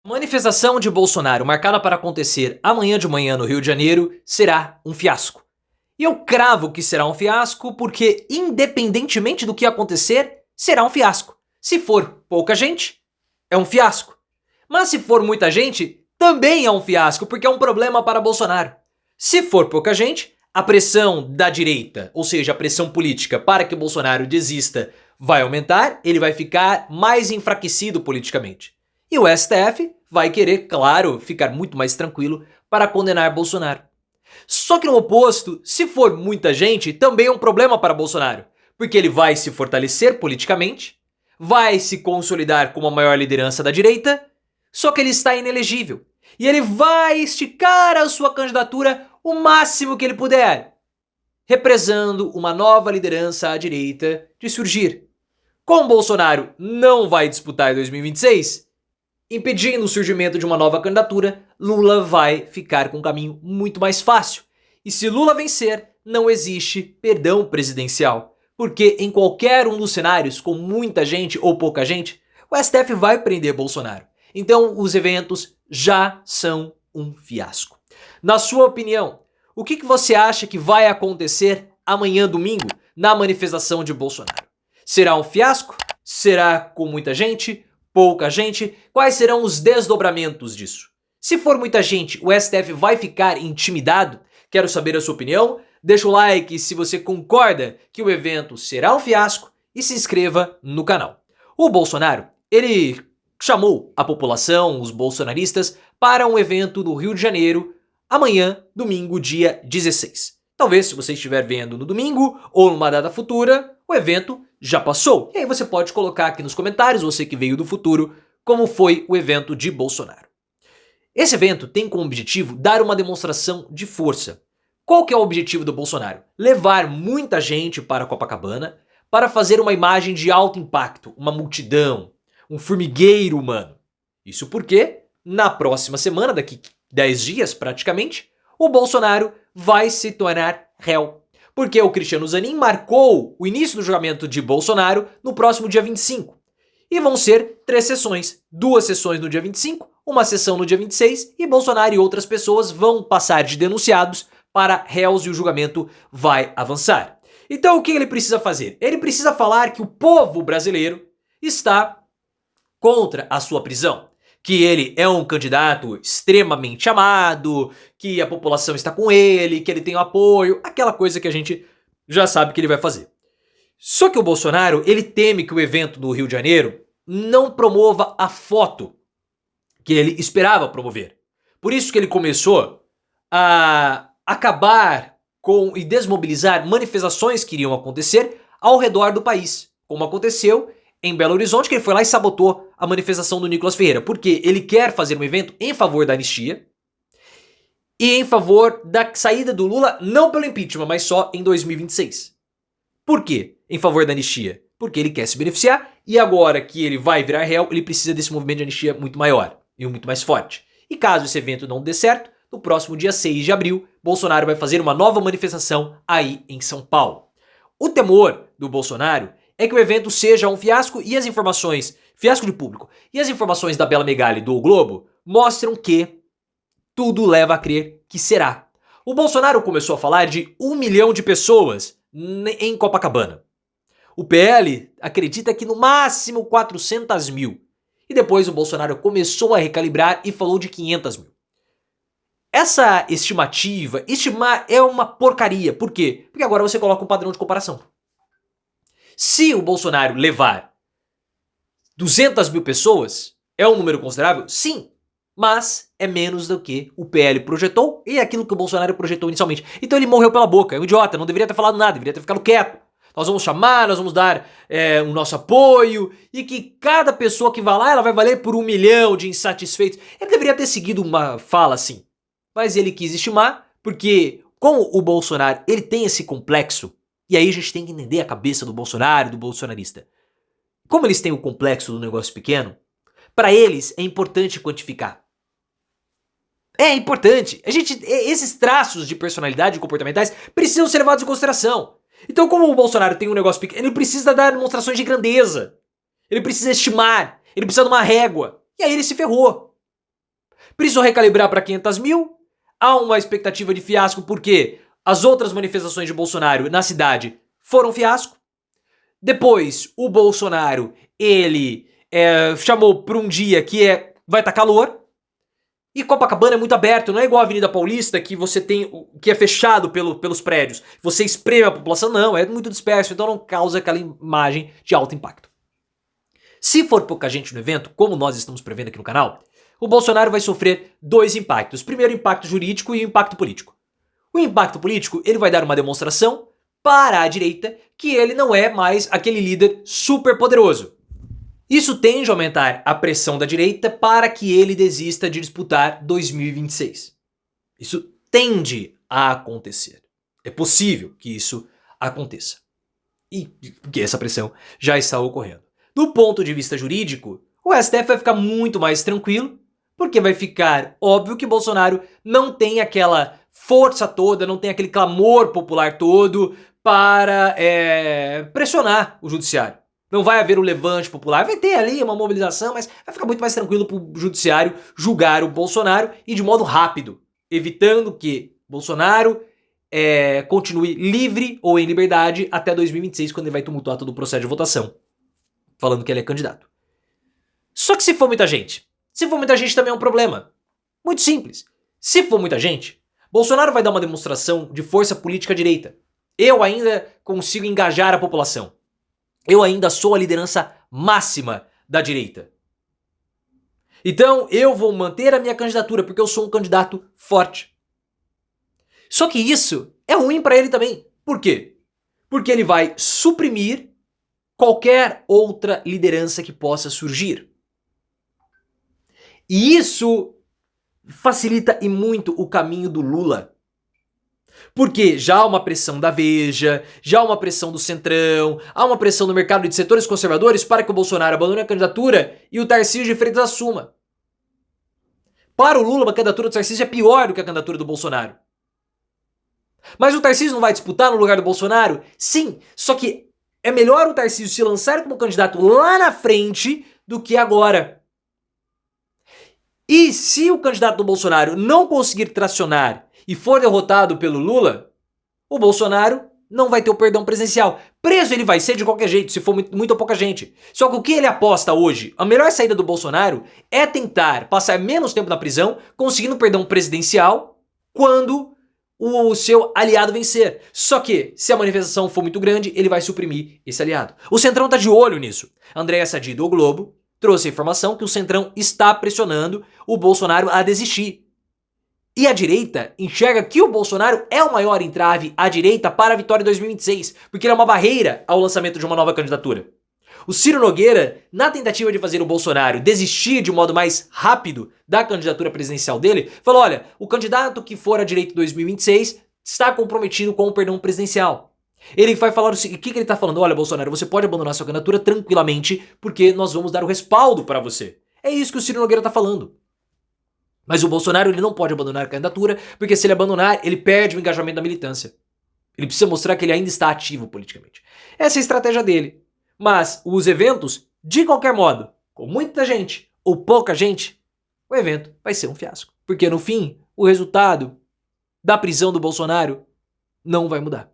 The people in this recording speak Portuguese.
Manifestação de Bolsonaro marcada para acontecer amanhã de manhã no Rio de Janeiro será um fiasco. E eu cravo que será um fiasco porque, independentemente do que acontecer, será um fiasco. Se for pouca gente, é um fiasco. Mas se for muita gente, também é um fiasco, porque é um problema para Bolsonaro. Se for pouca gente, a pressão da direita, ou seja, a pressão política para que Bolsonaro desista, vai aumentar, ele vai ficar mais enfraquecido politicamente. E o STF vai querer, claro, ficar muito mais tranquilo para condenar Bolsonaro. Só que no oposto, se for muita gente, também é um problema para Bolsonaro, porque ele vai se fortalecer politicamente, vai se consolidar como a maior liderança da direita, só que ele está inelegível. E ele vai esticar a sua candidatura o máximo que ele puder, represando uma nova liderança à direita de surgir. Como Bolsonaro não vai disputar em 2026, impedindo o surgimento de uma nova candidatura, Lula vai ficar com um caminho muito mais fácil. E se Lula vencer, não existe perdão presidencial. Porque em qualquer um dos cenários, com muita gente ou pouca gente, o STF vai prender Bolsonaro. Então os eventos já são um fiasco. Na sua opinião, o que você acha que vai acontecer amanhã domingo na manifestação de Bolsonaro? Será um fiasco? Será com muita gente? Pouca gente? Quais serão os desdobramentos disso? Se for muita gente, o STF vai ficar intimidado? Quero saber a sua opinião. Deixa o like se você concorda que o evento será um fiasco e se inscreva no canal. O Bolsonaro, ele chamou a população, os bolsonaristas, para um evento no Rio de Janeiro amanhã, domingo, dia 16. Talvez, se você estiver vendo no domingo ou numa data futura, o evento já passou. E aí você pode colocar aqui nos comentários, você que veio do futuro, como foi o evento de Bolsonaro. Esse evento tem como objetivo dar uma demonstração de força. Qual que é o objetivo do Bolsonaro? Levar muita gente para Copacabana para fazer uma imagem de alto impacto, uma multidão, um formigueiro humano. Isso porque, na próxima semana, daqui 10 dias praticamente, o Bolsonaro vai se tornar réu. Porque o Cristiano Zanin marcou o início do julgamento de Bolsonaro no próximo dia 25. E vão ser 3 sessões. 2 sessões no dia 25, uma sessão no dia 26 e Bolsonaro e outras pessoas vão passar de denunciados para réus e o julgamento vai avançar. Então o que ele precisa fazer? Ele precisa falar que o povo brasileiro está contra a sua prisão. Que ele é um candidato extremamente amado, que a população está com ele, que ele tem o apoio, aquela coisa que a gente já sabe que ele vai fazer. Só que o Bolsonaro, ele teme que o evento do Rio de Janeiro não promova a foto que ele esperava promover. Por isso que ele começou a acabar com e desmobilizar manifestações que iriam acontecer ao redor do país, como aconteceu em Belo Horizonte, que ele foi lá e sabotou a manifestação do Nicolas Ferreira, porque ele quer fazer um evento em favor da anistia e em favor da saída do Lula, não pelo impeachment, mas só em 2026. Por quê? Em favor da anistia? Porque ele quer se beneficiar e agora que ele vai virar réu, ele precisa desse movimento de anistia muito maior e muito mais forte. E caso esse evento não dê certo, no próximo dia 6 de abril, Bolsonaro vai fazer uma nova manifestação aí em São Paulo. O temor do Bolsonaro é que o evento seja um fiasco e as informações, fiasco de público, e as informações da Bela Megali do O Globo mostram que tudo leva a crer que será. O Bolsonaro começou a falar de 1 milhão de pessoas em Copacabana. O PL acredita que no máximo 400 mil. E depois o Bolsonaro começou a recalibrar e falou de 500 mil. Essa estimativa, estimar é uma porcaria. Por quê? Porque agora você coloca um padrão de comparação. Se o Bolsonaro levar 200 mil pessoas, é um número considerável? Sim, mas é menos do que o PL projetou e aquilo que o Bolsonaro projetou inicialmente. Então ele morreu pela boca, é um idiota, não deveria ter falado nada, deveria ter ficado quieto. Nós vamos chamar, nós vamos dar o nosso apoio e que cada pessoa que vai lá, ela vai valer por 1 milhão de insatisfeitos. Ele deveria ter seguido uma fala assim, mas ele quis estimar porque como o Bolsonaro ele tem esse complexo. E aí a gente tem que entender a cabeça do Bolsonaro e do bolsonarista. Como eles têm o complexo do negócio pequeno, para eles é importante quantificar. É importante. Esses traços de personalidade e comportamentais precisam ser levados em consideração. Então, como o Bolsonaro tem um negócio pequeno, ele precisa dar demonstrações de grandeza. Ele precisa estimar. Ele precisa de uma régua. E aí ele se ferrou. Precisou recalibrar para 500 mil. Há uma expectativa de fiasco porque as outras manifestações de Bolsonaro na cidade foram fiasco. Depois, o Bolsonaro, ele chamou para um dia que vai estar calor. E Copacabana é muito aberto, não é igual a Avenida Paulista que você tem, que é fechado pelos prédios. Você espreme a população, não, é muito disperso, então não causa aquela imagem de alto impacto. Se for pouca gente no evento, como nós estamos prevendo aqui no canal, o Bolsonaro vai sofrer dois impactos. Primeiro, o impacto jurídico e o impacto político. O impacto político, ele vai dar uma demonstração para a direita que ele não é mais aquele líder super poderoso. Isso tende a aumentar a pressão da direita para que ele desista de disputar 2026. Isso tende a acontecer. É possível que isso aconteça. E que essa pressão já está ocorrendo. Do ponto de vista jurídico, o STF vai ficar muito mais tranquilo, porque vai ficar óbvio que Bolsonaro não tem aquela força toda, não tem aquele clamor popular todo para pressionar o judiciário. Não vai haver o levante popular, vai ter ali uma mobilização, mas vai ficar muito mais tranquilo para o judiciário julgar o Bolsonaro e de modo rápido, evitando que Bolsonaro continue livre ou em liberdade até 2026, quando ele vai tumultuar todo o processo de votação, falando que ele é candidato. Só que se for muita gente também é um problema. Muito simples. Se for muita gente, Bolsonaro vai dar uma demonstração de força política à direita. Eu ainda consigo engajar a população. Eu ainda sou a liderança máxima da direita. Então eu vou manter a minha candidatura porque eu sou um candidato forte. Só que isso é ruim para ele também. Por quê? Porque ele vai suprimir qualquer outra liderança que possa surgir. E isso facilita e muito o caminho do Lula. Porque já há uma pressão da Veja, já há uma pressão do Centrão, há uma pressão no mercado de setores conservadores para que o Bolsonaro abandone a candidatura e o Tarcísio de Freitas assuma. Para o Lula, a candidatura do Tarcísio é pior do que a candidatura do Bolsonaro. Mas o Tarcísio não vai disputar no lugar do Bolsonaro? Sim, só que é melhor o Tarcísio se lançar como candidato lá na frente do que agora. E se o candidato do Bolsonaro não conseguir tracionar e for derrotado pelo Lula, o Bolsonaro não vai ter o perdão presidencial. Preso ele vai ser de qualquer jeito, se for muito ou pouca gente. Só que o que ele aposta hoje, a melhor saída do Bolsonaro é tentar passar menos tempo na prisão, conseguindo perdão presidencial quando o seu aliado vencer. Só que, se a manifestação for muito grande, ele vai suprimir esse aliado. O Centrão tá de olho nisso. Andréa Sadi do Globo trouxe a informação que o Centrão está pressionando o Bolsonaro a desistir. E a direita enxerga que o Bolsonaro é o maior entrave à direita para a vitória em 2026, porque ele é uma barreira ao lançamento de uma nova candidatura. O Ciro Nogueira, na tentativa de fazer o Bolsonaro desistir de um modo mais rápido da candidatura presidencial dele, falou: olha, o candidato que for à direita em 2026 está comprometido com o perdão presidencial. Ele vai falar o que ele está falando: olha, Bolsonaro, você pode abandonar sua candidatura tranquilamente, porque nós vamos dar o respaldo para você. É isso que o Ciro Nogueira está falando. Mas o Bolsonaro ele não pode abandonar a candidatura, porque se ele abandonar, ele perde o engajamento da militância. Ele precisa mostrar que ele ainda está ativo politicamente. Essa é a estratégia dele. Mas os eventos, de qualquer modo, com muita gente ou pouca gente, o evento vai ser um fiasco. Porque no fim, o resultado da prisão do Bolsonaro não vai mudar.